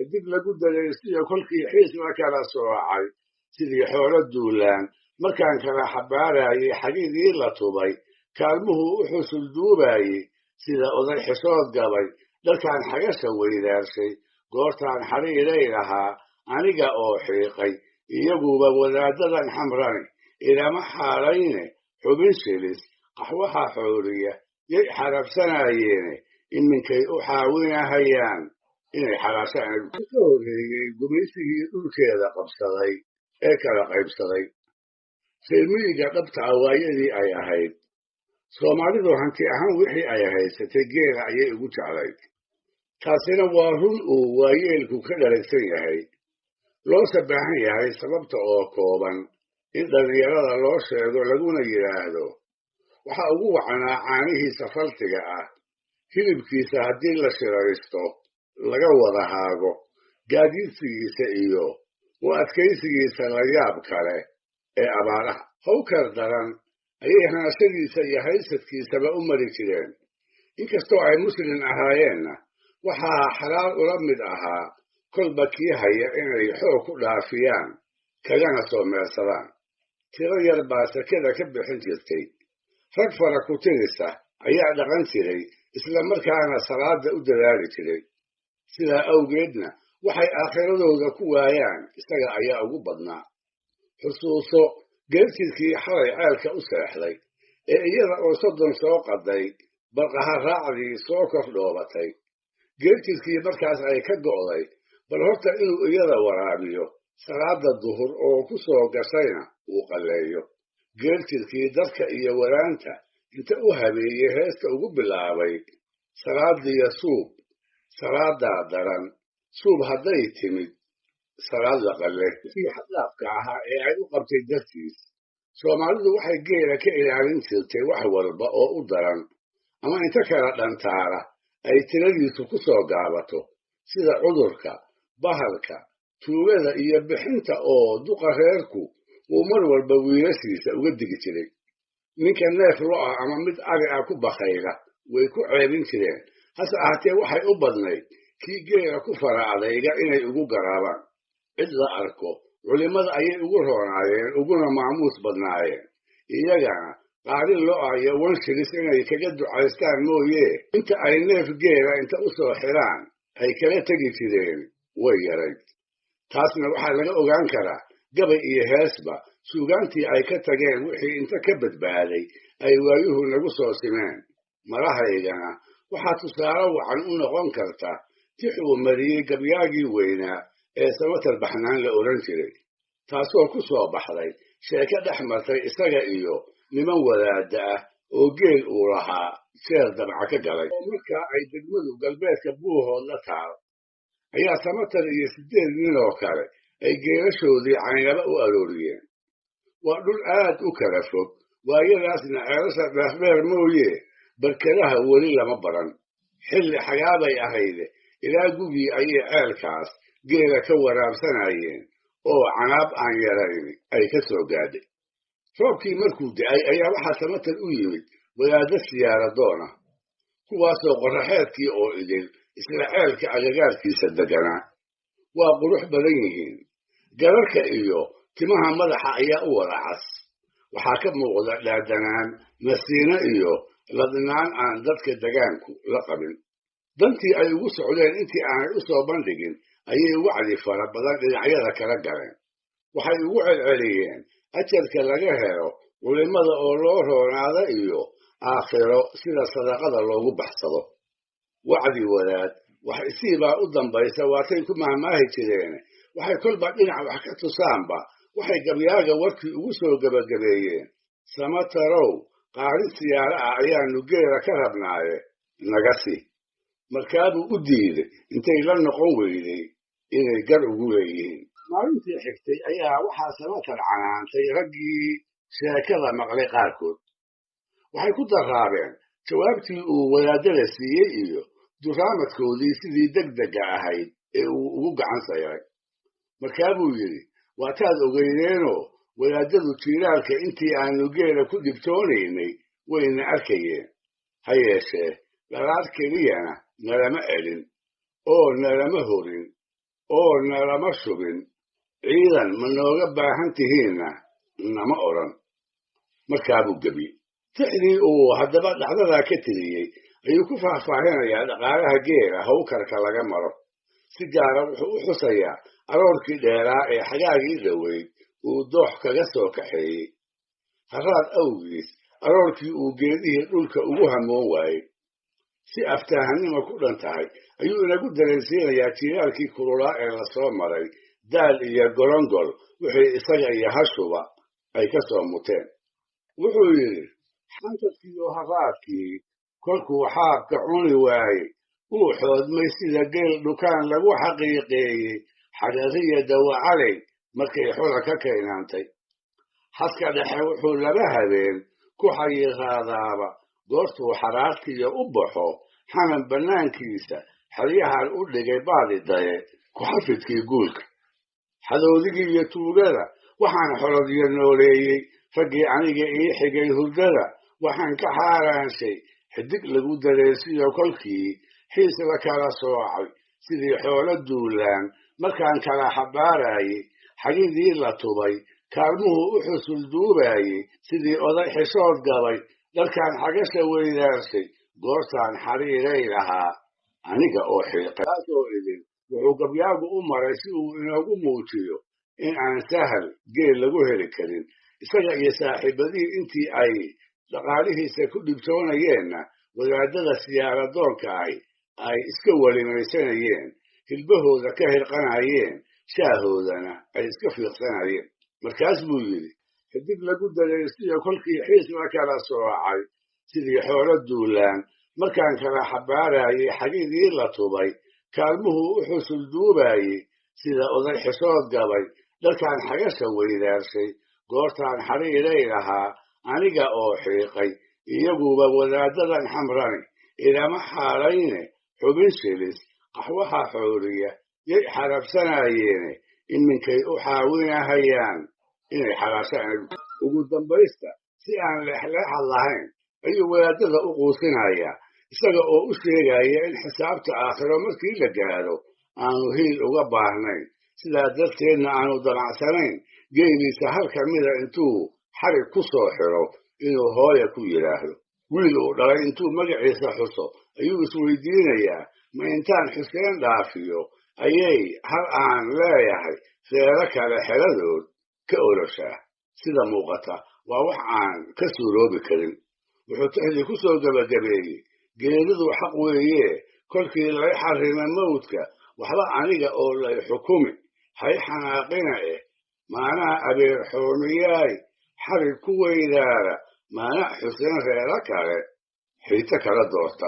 kadib lagu daraysiyo kolkii xiisna kala soocay sidii xoolo duulaan markaan kala xabaarayay xagidii la tubay kaalmuhu u xusul duubayey sida oday xisood gabay dharkaan xagasha weydaarshay goortaan xariiray lahaa aniga oo xiiqay iyaguba wadaadadan xamrani ilama xaalayne xubin shilis qaxwaha xooriya yay xarabsanayeene iminkay u xaawinahayaan inay xalaashaan ka horreeyey gumaysigii dhulkeeda qabsaday ee kala qaybsaday reermiyiga dhabta awaayadii ay ahayd soomaalidu hanti ahaan wixii ay haysatay geela ayay ugu jeclayd taasina waa run uu waayeelku ka dharagsan yahay loose baahan yahay sababta oo kooban in dhallinyarada loo sheego laguna yidhaahdo waxa ugu wacnaa caanihiisa faltiga ah hilibkiisa haddii la shiraysto laga wada haago gaadiidsigiisa iyo u adkaysigiisa la yaab kale ee abaaraha hawkar daran ayay hanashadiisa iyo haysadkiisaba u mari jireen inkastoo ay muslin ahaayeenna waxaa xalaal ula mid ahaa kolba kii haya inay xoog ku dhaafiyaan kagana soo meersadaan tiro yar baa sakada ka bixin jirtay rag fara ku tirisa ayaa dhaqan jiray isla markaana salaada u dadaali jiray sidaa awgeedna waxay aakhiradooda ku waayaan isaga ayaa ugu badnaa xusuuso geerjidkii xalay ceelka u seexday ee iyada oo soddon soo qaday balqaha raacdii soo kor dhoobatay geerjidkii markaas ay ka go'day bal horta inuu iyada waraabiyo salaada duhur oo ku soo gashayna uu qalleeyo geerjidkii dadka iyo waraanta inta u habeeyey heesta ugu bilaabay salaadiya suub salaadaa daran suub hadday timid salaad la qalle kii xadlaafka ahaa ee ay u qabtay dartiis soomaalidu waxay geela ka ilaalin jirtay wax walba oo u daran ama inta kala dhantaara ay tiradiisu ku soo gaabato sida cudurka bahalka tuugada iyo bixinta oo duqa reerku uu mar walba wiilashiisa uga digi jiray ninka neef lo-ah ama mid ari ah ku bakayla way ku ceebin jireen hase ahaatee waxay u badnayd kii geela ku fara adayga inay ugu garaabaan cid la arko culimmada ayay ugu roonaayeen uguna maamuus badnaayeen iyagana qaari lo-ah iyo wanshilis inay kaga ducaystaan mooye inta ay neef geela inta u soo xiraan ay kala tegi jireen way yarayd taasna waxaa laga ogaan karaa gabay iyo heesba suugaantii ay ka tageen wixii inta ka badbaaday ay waayuhu nagu soo simeen marahaygana waxaa tusaale wacan u noqon karta tix uu mariyey gabyaagii weynaa ee samatar baxnaan la odhan jiray taasoo ku soo baxday sheeko dhex martay isaga iyo niman wadaada ah oo geel uu lahaa jeer dabca ka galay oo markaa ay degmadu galbeedka buuhood la taal ayaa samatar iyo 8 nin oo kale ay geelashoodii caynaba u arooriyeen waa dhul aad u kala fog waayadaasna ceelasha dheerdheer mooye barkadaha weli lama baran xilli xagaabay ahayde ilaa gugii ayay ceelkaas geela ka waraabsanayeen oo canaab aan yarayn ay ka soo gaadhay roobkii markuu da'ay ayaa waxaa samatar u yimid wadaadda siyaaradoona kuwaasoo qorraxeedkii oo idil isla ceelka agagaarkiisa deganaa waa qurux badan yihiin gararka iyo timaha madaxa ayaa u wada cas waxaa ka muuqda dhaadanaan nasiino iyo ladnaan aan dadka degaanku la qabin dantii ay ugu socdeen intii aanay u soo bandhigin ayay wacdi fara badan dhinacyada kala galeen waxay ugu celceliyeen ajarka laga helo culimmada oo loo roonaada iyo aakhiro sida sadaqada loogu baxsado wacdi wadaad wax isiibaa u dambaysa waatay ku mahmaahi jireen waxay kolba dhinac wax ka tusaanba waxay gabyaaga warkii ugu soo gebagabeeyeen samatarow qaari siyaara ah ayaanu geela ka rabnaaye naga si markaabuu u diiday intay la noqon weyday inay gar ugu leeyihiin maalintii xigtay ayaa waxaa samatar canaantay raggii sheekada maqlay qaarkood waxay ku daraabeen jawaabtii uu wadaadada siiyey iyo duraamadkoodii sidii degdega ahayd ee uu ugu gacan sayray markaabuu yidhi waataad ogeydeenoo wadaadadu jiilaalka intii aanu geela ku dhibtoonaynay wayna arkayeen ha yeeshee dhalaad keliyana nalama elin oo nalama horin oo nalama shubin ciidan ma nooga baahan tihiinna nama odhan. Markaa buu gebiyey. Tixdii uu haddaba dhacdadaa ka tiriyey ayuu ku faahfaahinayaa dhaqaalaha geela hawkarka laga maro. Si gaara wuxuu u xusayaa aroorkii dheeraa ee xagaagii dhoweyd uu doox kaga soo kaxeeyey. Haraad awgiis aroorkii uu geedihii dhulka ugu hamoon waayey. Si aftaahanima ku dhan tahay ayuu inagu dareensiinayaa jiilaalkii kululaa ee la soo maray, daal iyo golongol wixii isaga iyo hashuba ay ka soo muteen. Wuxuu yidhi, xantaskiiyo haraadkii kolkuu xaabka cuni waayey uu xoodmay sida geel dhukaan lagu xaqiiqeeyey xadhariya dawacaley markay xola ka kaynaantay. Xaska dhexe wuxuu laba habeen ku xayiiraadaaba goortuu xaraartiya u baxo xanan bannaankiisa xeryahan u dhigay baadidaye ku xafidkii guulka. Xadowdigii iyo tuugada waxaan xolodiyo nooleeyey, raggii aniga ii xigay hurdada waxaan ka xaaraanshay xidig lagu dareesiyo kolkii xiis la kala soocay sidii xoolo duulaan markaan kala xabaarayey xagidii la tubay kaalmuhu u xusul duubaayey sidii oday xishood gabay dharkaan xagasha weydaarshay goortaan xariiray lahaa aniga oo xiiqay. taasoo idin wuxuu gabyaagu u maray si uu inoogu muujiyo in aan sahal geel lagu heli karin. Isaga iyo saaxiibadihii intii ay dhaqaalihiisa ku dhibtoonayeenna wadaadada siyaaradoonka ahi ay iska welimaysanayeen, hilbahooda ka hirqanayeen, shaahoodana ay iska fiiqsanayeen. Markaas buu yidhi, xidig lagu dareestiyo kolkii xiis la kala soocay sidii xoolo duulaan markaan kala xabaarayey xagidii la tubay kaalmuhu u xusul duubaayey sida oday xishood gabay dharkaan xagasha weydaarshay goortaan xariiray lahaa aniga oo xiiqay. iyaguba wadaadadan xamrani ilama xaalayne xubin shilis qaxwaha xooliya yay xarabsanayeene iminkay u xaawinahayaan inay xalaashaan. Ugu dambaysta si aan leexleexad lahayn ayuu wadaadada u quusinayaa, isaga oo u sheegaya in xisaabta aakhiro markii la gaadho aanu hiil uga baahnayn, sidaa darteedna aanu damacsanayn geeliisa hal ka mida intuu xarig ku soo xiro inuu hooya ku yidhaahdo. wiil uu dhalay intuu magaciisa xuso ayuu isweydiinayaa, ma intaan xuseen dhaafiyo ayay hal aan leeyahay reero kale xeladood ka oloshaa? Sida muuqata waa wax aan ka suuroobi karin. wuxuu tixdii ku soo gabagabeeyey, geeridu xaq weeye, kolkii lay xarrima mawdka waxba aniga oo lay xukumi hay xanaaqina maanaa abeer xoomiyaay xarig ku weydaara maana xuseen reero kale xiito kala doorta.